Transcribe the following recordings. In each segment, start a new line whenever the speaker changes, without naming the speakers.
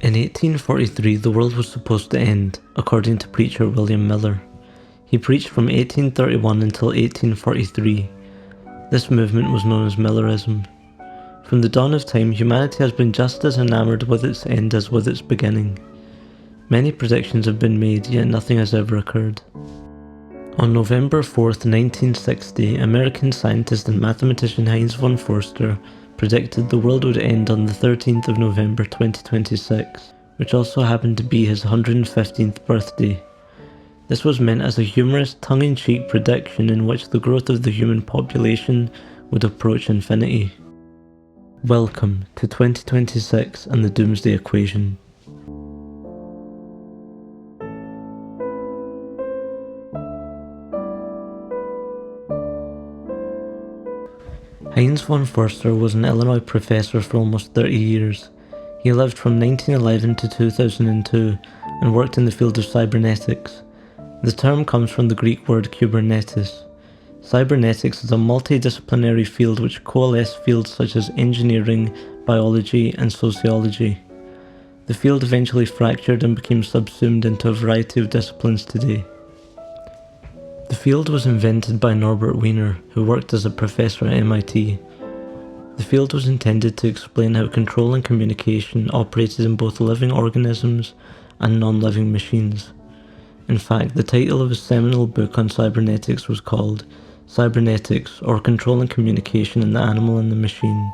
In 1843, the world was supposed to end, according to preacher William Miller. He preached from 1831 until 1843. This movement was known as Millerism. From the dawn of time, humanity has been just as enamoured with its end as with its beginning. Many predictions have been made, yet nothing has ever occurred. On November 4th, 1960, American scientist and mathematician Heinz Von Foerster predicted the world would end on the 13th of November 2026, which also happened to be his 115th birthday. This was meant as a humorous, tongue-in-cheek prediction in which the growth of the human population would approach infinity. Welcome to 2026 and the Doomsday equation. Heinz Von Foerster was an Illinois professor for almost 30 years. He lived from 1911 to 2002 and worked in the field of cybernetics. The term comes from the Greek word kybernetes. Cybernetics is a multidisciplinary field which coalesces fields such as engineering, biology, and sociology. The field eventually fractured and became subsumed into a variety of disciplines today. The field was invented by Norbert Wiener, who worked as a professor at MIT. The field was intended to explain how control and communication operated in both living organisms and non-living machines. In fact, the title of his seminal book on cybernetics was called Cybernetics, or Control and Communication in the Animal and the Machine.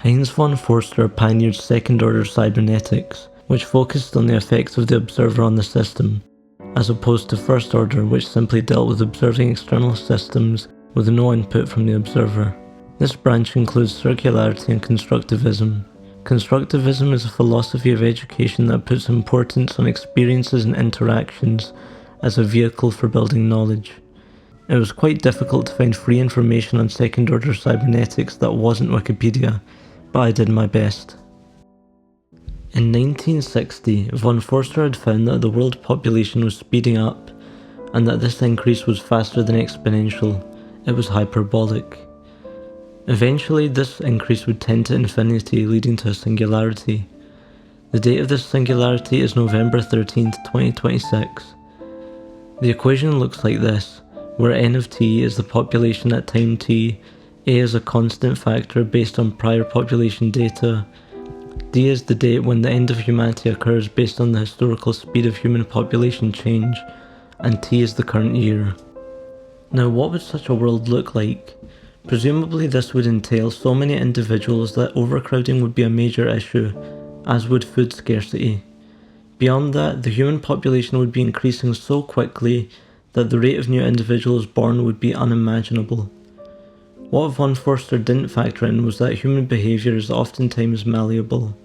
Heinz von Foerster pioneered second-order cybernetics, which focused on the effects of the observer on the system, as opposed to first order, which simply dealt with observing external systems with no input from the observer. This branch includes circularity and constructivism. Constructivism is a philosophy of education that puts importance on experiences and interactions as a vehicle for building knowledge. It was quite difficult to find free information on second-order cybernetics that wasn't Wikipedia, but I did my best. In 1960, von Foerster had found that the world population was speeding up, and that this increase was faster than exponential. It was hyperbolic. Eventually, this increase would tend to infinity, leading to a singularity. The date of this singularity is November 13th, 2026. The equation looks like this, where n of t is the population at time t, a is a constant factor based on prior population data, d is the date when the end of humanity occurs based on the historical speed of human population change, and t is the current year. Now, what would such a world look like? Presumably this would entail so many individuals that overcrowding would be a major issue, as would food scarcity. Beyond that, the human population would be increasing so quickly that the rate of new individuals born would be unimaginable. What von Foerster didn't factor in was that human behaviour is oftentimes malleable.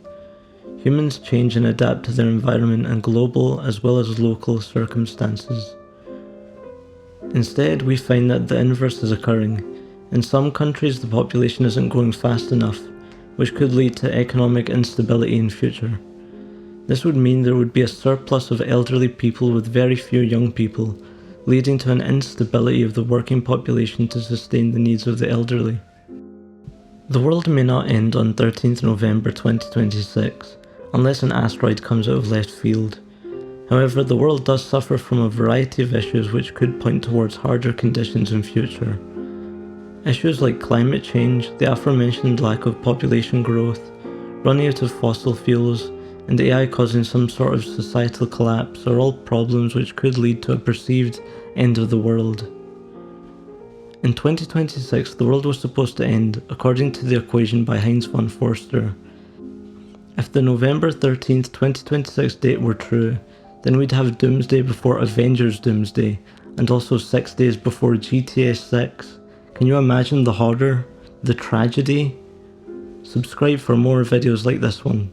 Humans change and adapt to their environment and global as well as local circumstances. Instead, we find that the inverse is occurring. In some countries, the population isn't growing fast enough, which could lead to economic instability in future. This would mean there would be a surplus of elderly people with very few young people, leading to an instability of the working population to sustain the needs of the elderly. The world may not end on 13th November 2026, unless an asteroid comes out of left field. However, the world does suffer from a variety of issues which could point towards harder conditions in future. Issues like climate change, the aforementioned lack of population growth, running out of fossil fuels, and AI causing some sort of societal collapse are all problems which could lead to a perceived end of the world. In 2026, the world was supposed to end according to the equation by Heinz von Foerster. If the November 13th, 2026 date were true, then we'd have Doomsday before Avengers Doomsday, and also 6 days before GTA 6. Can you imagine the horror, the tragedy? Subscribe for more videos like this one.